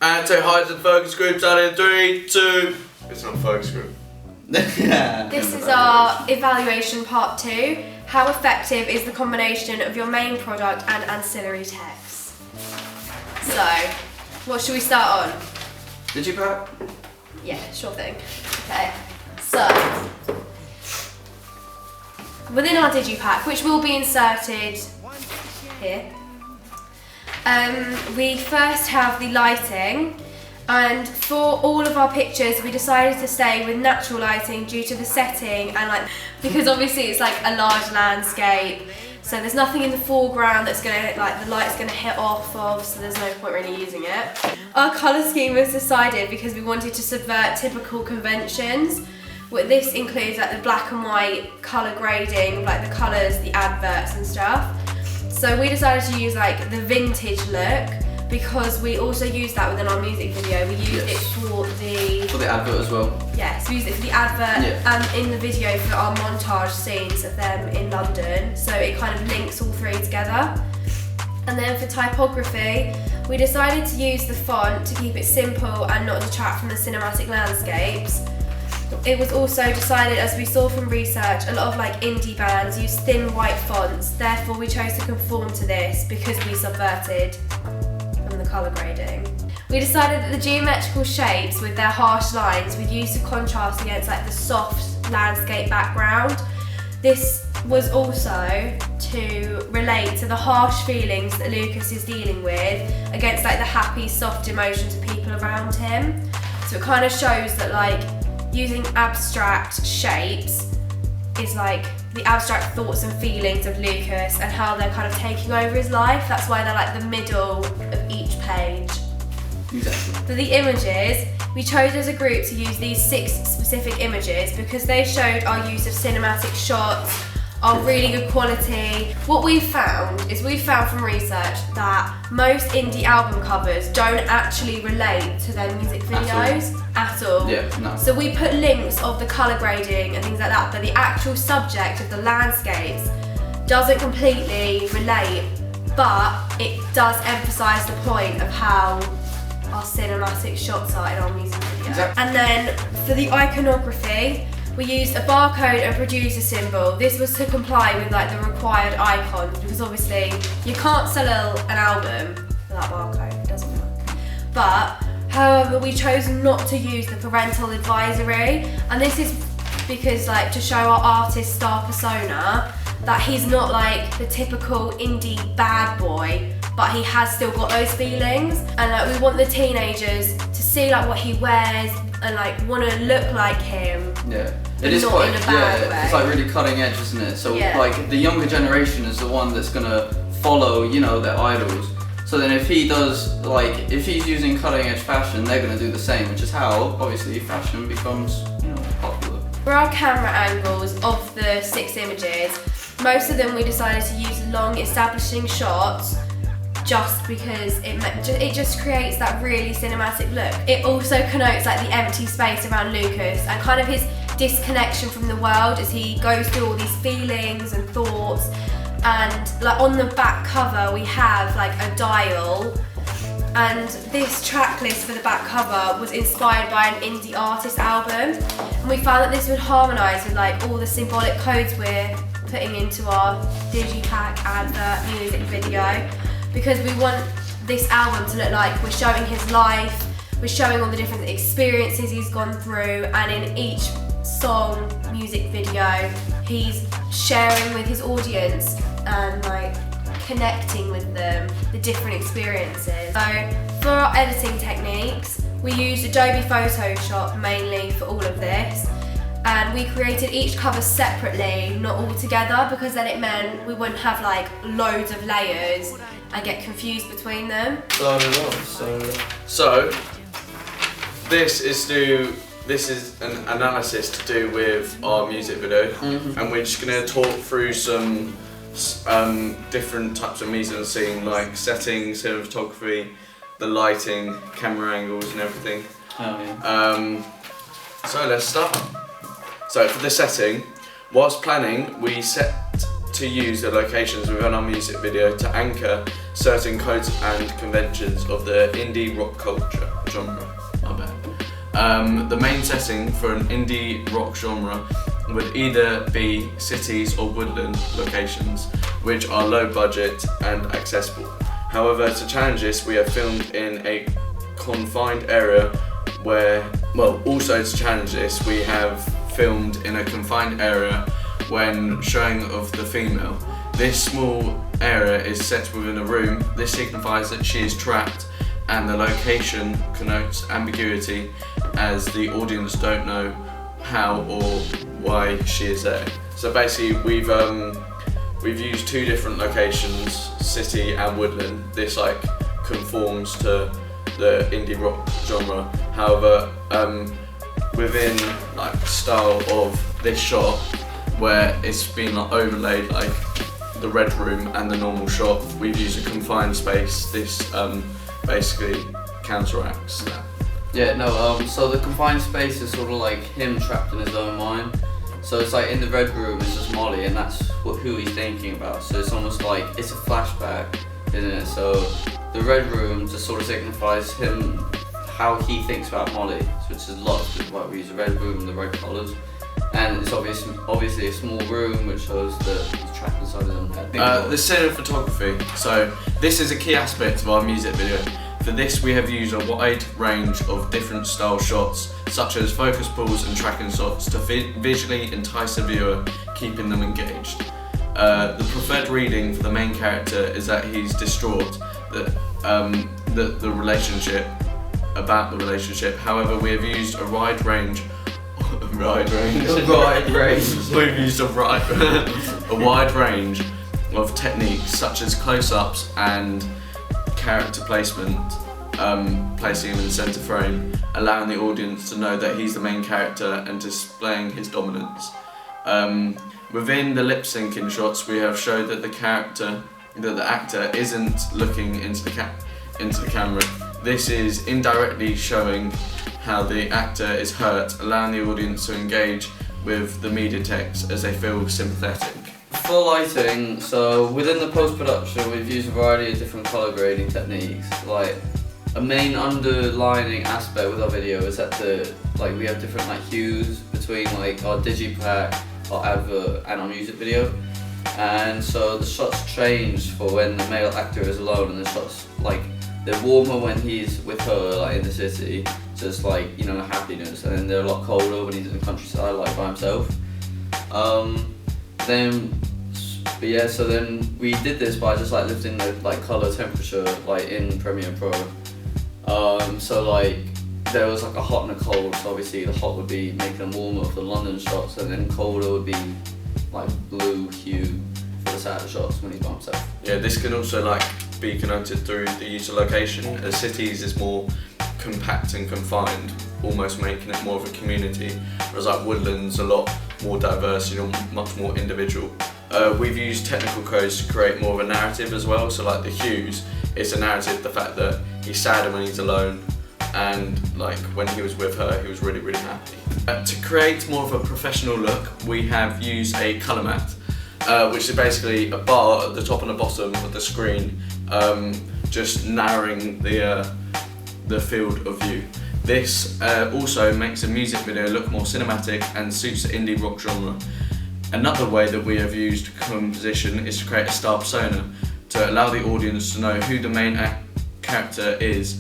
And say hi to the focus groups out in 3, 2. It's not a focus group. This is our evaluation part 2. How effective is the combination of your main product and ancillary techs? So, what should we start on? Did you pack? Yeah, sure thing. Okay, so within our digipack, which will be inserted here, we first have the lighting, and for all of our pictures we decided to stay with natural lighting due to the setting and because obviously it's like a large landscape, so there's nothing in the foreground that's gonna the light's gonna hit off of, so there's no point really using it. Our colour scheme was decided because we wanted to subvert typical conventions. This includes the black and white colour grading, the colours, the adverts and stuff. So we decided to use the vintage look because we also used that within our music video. We used it for the advert as well. Yes, we used it for the advert and in the video for our montage scenes of them in London. So it kind of links all three together. And then for typography, we decided to use the font to keep it simple and not detract from the cinematic landscapes. It was also decided, as we saw from research, a lot of indie bands use thin white fonts, therefore we chose to conform to this because we subverted from the colour grading. We decided that the geometrical shapes with their harsh lines we'd use to contrast against the soft landscape background. This was also to relate to the harsh feelings that Lucas is dealing with against the happy, soft emotions of people around him. So it kind of shows that using abstract shapes is the abstract thoughts and feelings of Lucas and how they're kind of taking over his life. That's why they're the middle of each page. Exactly. For the images, we chose as a group to use these 6 specific images because they showed our use of cinematic shots, are really good quality. What we found from research that most indie album covers don't actually relate to their music videos at all. Yeah, no. So we put links of the colour grading and things like that, but the actual subject of the landscapes doesn't completely relate, but it does emphasise the point of how our cinematic shots are in our music video. Exactly. And then for the iconography, we used a barcode and producer symbol. This was to comply with the required icons because obviously you can't sell an album without barcode, it doesn't work. But however, we chose not to use the parental advisory, and this is because to show our artist star persona that he's not the typical indie bad boy, but he has still got those feelings, and we want the teenagers to see what he wears and want to look like him. Yeah, it is quite. It's really cutting edge, isn't it? So the younger generation is the one that's gonna follow, their idols. So then if he does if he's using cutting edge fashion, they're gonna do the same, which is how obviously fashion becomes popular. For our camera angles of the 6 images, most of them we decided to use long establishing shots just because it just creates that really cinematic look. It also connotes the empty space around Lucas and kind of his disconnection from the world as he goes through all these feelings and thoughts. And on the back cover we have a dial, and this track list for the back cover was inspired by an indie artist album, and we found that this would harmonise with all the symbolic codes we're putting into our digipack advert music video, because we want this album to look like we're showing his life, we're showing all the different experiences he's gone through, and in each song, music video, he's sharing with his audience and connecting with them the different experiences. So for our editing techniques, we used Adobe Photoshop mainly for all of this, and we created each cover separately, not all together, because then it meant we wouldn't have loads of layers and get confused between them. So this is an analysis to do with our music video, and we're just going to talk through some different types of mise en scene, settings, cinematography, the lighting, camera angles and everything. So let's start. So for the setting, whilst planning, we set to use the locations within our music video to anchor certain codes and conventions of the indie rock culture genre. My bad. The main setting for an indie rock genre would either be cities or woodland locations, which are low budget and accessible. However, to challenge this, we have filmed in a confined area also to challenge this, we have filmed in a confined area when showing of the female. This small area is set within a room. This signifies that she is trapped, and the location connotes ambiguity as the audience don't know how or why she is there. So basically we've used two different locations, city and woodland. This like conforms to the indie rock genre. However, within like style of this shot, where it's been like overlaid like the red room and the normal shot, we've used a confined space. This basically counteracts that. Yeah, no, so the confined space is sort of like him trapped in his own mind. So it's like in the red room it's just Molly, and that's who he's thinking about. So it's almost like it's a flashback, isn't it? So the red room just sort of signifies him, how he thinks about Molly, which is a lot, which is why we use the red room and the red colours. And it's obviously a small room, which shows that he's trapped inside his own head. The cinematography. So this is a key aspect of our music video. For this, we have used a wide range of different style shots, such as focus pulls and tracking shots, to visually entice the viewer, keeping them engaged. The preferred reading for the main character is that he's distraught the relationship. However, we have used a wide range. We've used a wide range of techniques, such as close-ups and character placement, placing him in the centre frame, allowing the audience to know that he's the main character and displaying his dominance. Within the lip syncing shots, we have showed that the actor isn't looking into the camera. This is indirectly showing how the actor is hurt, allowing the audience to engage with the media text as they feel sympathetic. For lighting, so within the post-production we've used a variety of different colour grading techniques. Like a main underlining aspect with our video is that we have different like hues between like our digipack, our advert and our music video. And so the shots change for when the male actor is alone, and the shots like they're warmer when he's with her, like in the city, just like, you know, happiness, and then they're a lot colder when he's in the countryside, like by himself. So then we did this by just like lifting the like color temperature like in Premiere Pro. So like there was like a hot and a cold, so obviously the hot would be making them warmer for the London shots, and then colder would be like blue hue for the sadder shots when he's by himself. Yeah, this can also like be connoted through the use of location, as cities is more compact and confined, almost making it more of a community, whereas like woodlands a lot more diverse, you know, much more individual. We've used technical codes to create more of a narrative as well, so like the hues, it's a narrative, the fact that he's sadder when he's alone, and like when he was with her, he was really, really happy. To create more of a professional look, we have used a colour mat, which is basically a bar at the top and the bottom of the screen, just narrowing the field of view. This also makes a music video look more cinematic and suits the indie rock genre. Another way that we have used composition is to create a star persona to allow the audience to know who the main character is.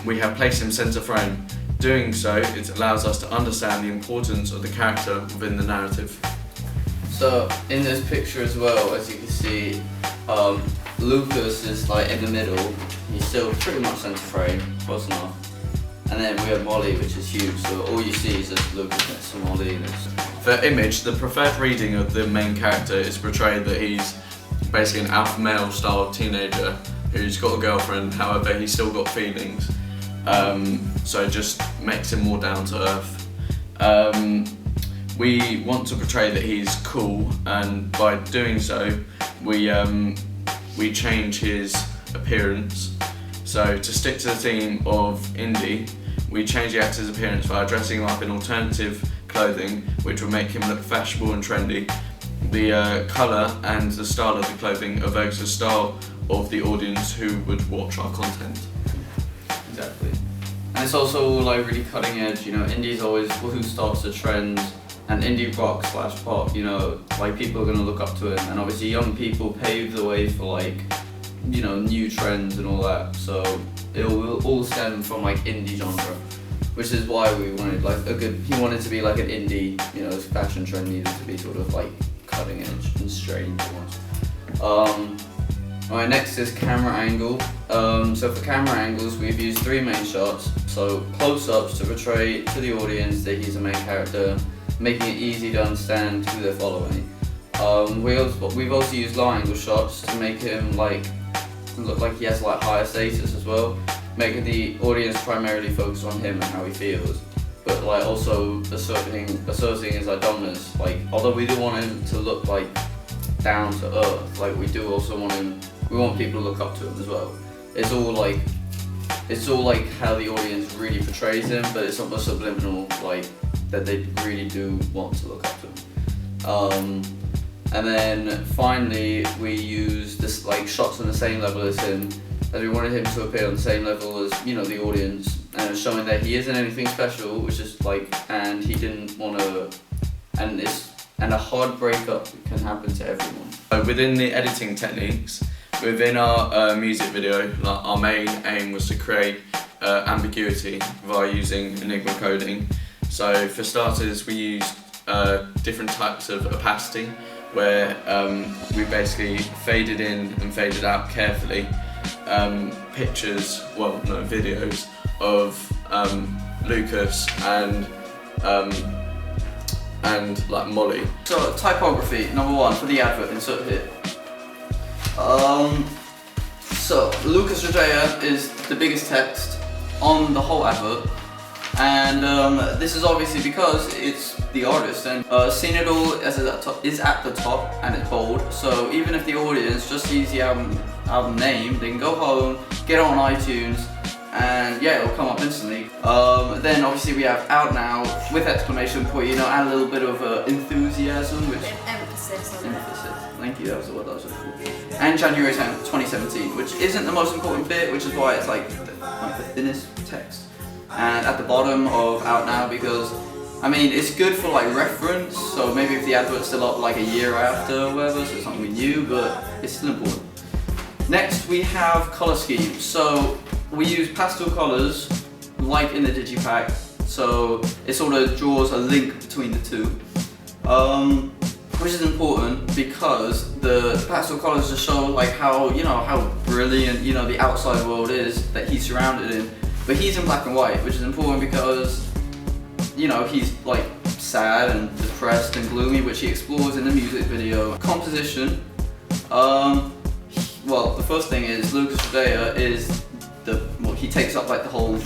We have placed him centre frame. Doing so, it allows us to understand the importance of the character within the narrative. So in this picture as well, as you can see, Lucas is like in the middle. He's still pretty much centre frame, close enough. And then we have Molly, which is huge, so all you see is just Lucas next to Molly. For image, the preferred reading of the main character is portrayed that he's basically an alpha male style teenager who's got a girlfriend, however he's still got feelings. So it just makes him more down to earth. We want to portray that he's cool, and by doing so, we change his appearance. So to stick to the theme of indie, we change the actor's appearance by dressing him up in alternative clothing, which will make him look fashionable and trendy. the colour and the style of the clothing evokes the style of the audience who would watch our content. Exactly. And it's also like really cutting edge, you know, indie's always who starts the trend, and indie rock / pop, you know, like people are gonna look up to it, and obviously young people pave the way for like, you know, new trends and all that, so it will all stem from like indie genre, which is why we wanted like he wanted to be like an indie, you know, fashion trend needed to be sort of like cutting edge and strange almost. Alright, next is camera angle. So for camera angles, we've used 3 main shots. So close-ups to portray to the audience that he's a main character, making it easy to understand who they're following. We've also used low angle shots to make him like look like he has like higher status as well, making the audience primarily focus on him and how he feels, but like also asserting his like dominance. Like although we do want him to look like down to earth, like we do also want people to look up to him as well. It's all like how the audience really portrays him, but it's almost subliminal, like that they really do want to look up to him. And then finally we used this like shots on the same level as him, as we wanted him to appear on the same level as, you know, the audience, and showing that he isn't anything special, which is like, and he didn't want to, and a hard breakup can happen to everyone. Within the editing techniques, within our music video, like, our main aim was to create ambiguity via using Enigma coding. So for starters, we used different types of opacity, where we basically faded in and faded out carefully videos of Lucas and like Molly. So typography, number 1 for the advert, insert here. So Lucas Rajaya is the biggest text on the whole advert, and this is obviously because it's the artist, and Seen It All is at the top and it's bold, so even if the audience just sees the album name, they can go home, get it on iTunes, and yeah, it'll come up instantly. Then obviously we have Out Now with exclamation point, you know, add a little bit of enthusiasm, which emphasis on emphasis. Thank you, that was the word I was looking for. And January 10th, 2017, which isn't the most important bit, which is why it's like the thinnest text. And at the bottom of Out Now, because I mean it's good for like reference, so maybe if the advert's still up like a year after or whatever, so it's something we knew, but it's still important. Next we have color scheme. So we use pastel colors like in the digipack, so it sort of draws a link between the two, which is important because the pastel colors just show like how, you know, how brilliant, you know, the outside world is that he's surrounded in, but he's in black and white, which is important because, you know, he's like sad and depressed and gloomy, which he explores in the music video. Composition, well, the first thing is Lucas Rajaya is he takes up like the whole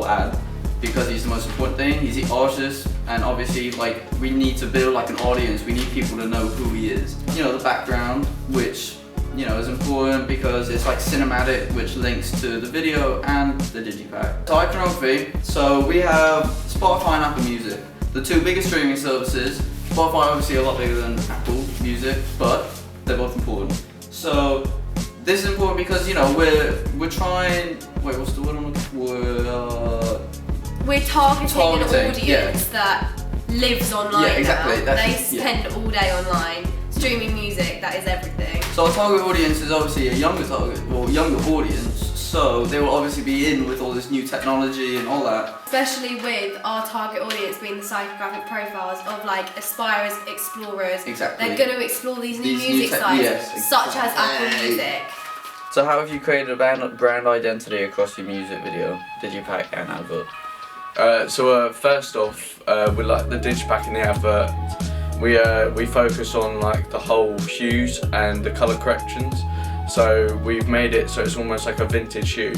ad, because he's the most important thing. He's the artist, and obviously like we need to build like an audience. We need people to know who he is. You know, the background, which, you know, is important because it's like cinematic, which links to the video and the digipack. So iconography. So we have Spotify and Apple Music, the 2 biggest streaming services. Spotify obviously a lot bigger than Apple Music, but they're both important. So this is important because, you know, we're trying. Wait, what's the word I'm looking for? We're targeting an audience that lives online. Yeah, exactly. Now. They spend all day online streaming music. That is everything. So our target audience is obviously a younger audience. So they will obviously be in with all this new technology and all that. Especially with our target audience being the psychographic profiles of like aspirers, explorers. Exactly. They're going to explore these new music sites, such as Apple Music. So how have you created a brand identity across your music video, digipack and advert? First off, with like the digipack and the advert, we focus on like the whole hues and the colour corrections. So we've made it so it's almost like a vintage hue.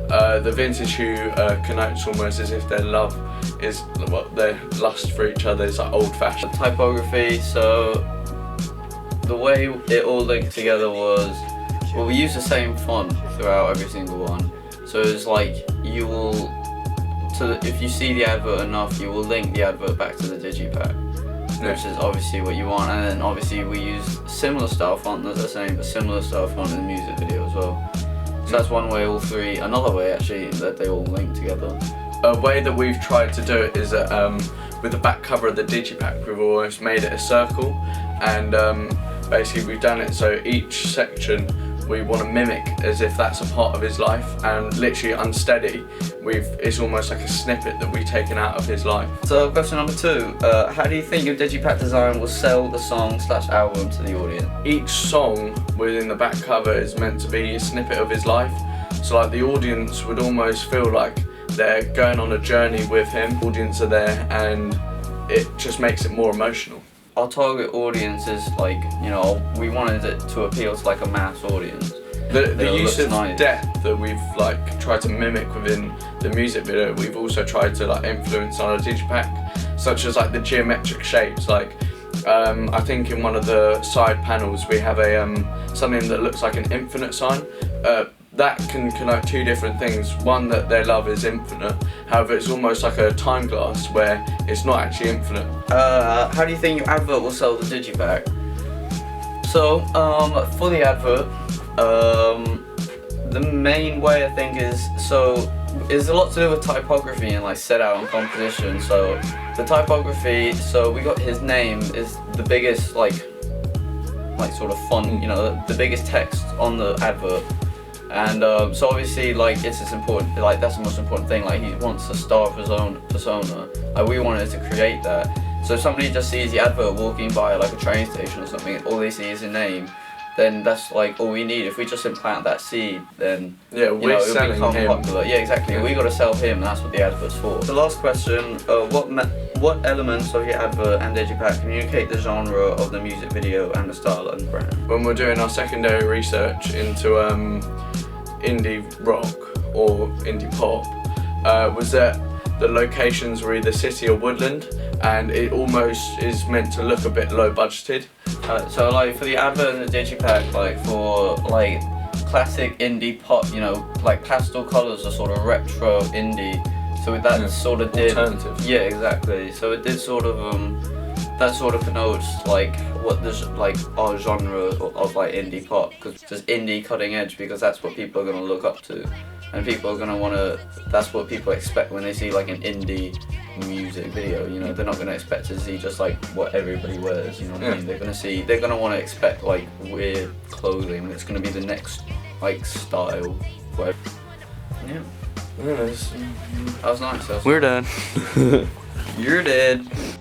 The vintage hue connotes almost as if their love is their lust for each other is like old-fashioned. Typography. So the way it all linked together was, well, we use the same font throughout every single one. So it's like you will, if you see the advert enough, you will link the advert back to the digipack. which is obviously what you want, and then obviously we use similar style font as I was saying, but similar style font in the music video as well. So that's one way all three, another way actually that they all link together. A way that we've tried to do it is that with the back cover of the digipack we've almost made it a circle, and basically we've done it so each section we want to mimic as if that's a part of his life, and literally Unsteady, it's almost like a snippet that we've taken out of his life. So question number 2, how do you think your digipack design will sell the song/album to the audience? Each song within the back cover is meant to be a snippet of his life, so like the audience would almost feel like they're going on a journey with him. The audience are there and it just makes it more emotional. Our target audience is like, you know, we wanted it to appeal to like a mass audience. The use of depth that we've like tried to mimic within the music video, we've also tried to like influence on our digipack, such as like the geometric shapes. Like I think in one of the side panels we have a something that looks like an infinite sign. That can connote two different things. One, that their love is infinite, however it's almost like a time glass where it's not actually infinite. How do you think your advert will sell the digipack? So for the advert, the main way I think is a lot to do with typography and like set out and composition. So the typography, so we got his name is the biggest like sort of font, you know, the biggest text on the advert. And so obviously like it's important, like that's the most important thing, like he wants a star of his own persona, like we wanted to create that. So if somebody just sees the advert walking by like a train station or something, all they see is a name, then that's like all we need. If we just implant that seed, then yeah, we're selling it'll become him. popular. Yeah, exactly. Yeah. We got to sell him, and that's what the advert's for. The last question: what elements of your advert and digipack communicate the genre of the music video and the style and brand? When we're doing our secondary research into indie rock or indie pop, was that the locations were either city or woodland, and it almost is meant to look a bit low budgeted. So like for the advert and the digipack, like for like classic indie pop, you know, like pastel colours are sort of retro indie. So that sort of did alternative. Yeah, exactly. So it did sort of that sort of connotes like what the like our genre of like indie pop, because just indie cutting edge, because that's what people are gonna look up to, and people are gonna wanna. That's what people expect when they see like an indie music video. You know, they're not gonna expect to see just like what everybody wears. You know what I mean? They're gonna want to expect like weird clothing. It's gonna be the next like style. Yeah. Yes. That was nice. We're done. You're dead.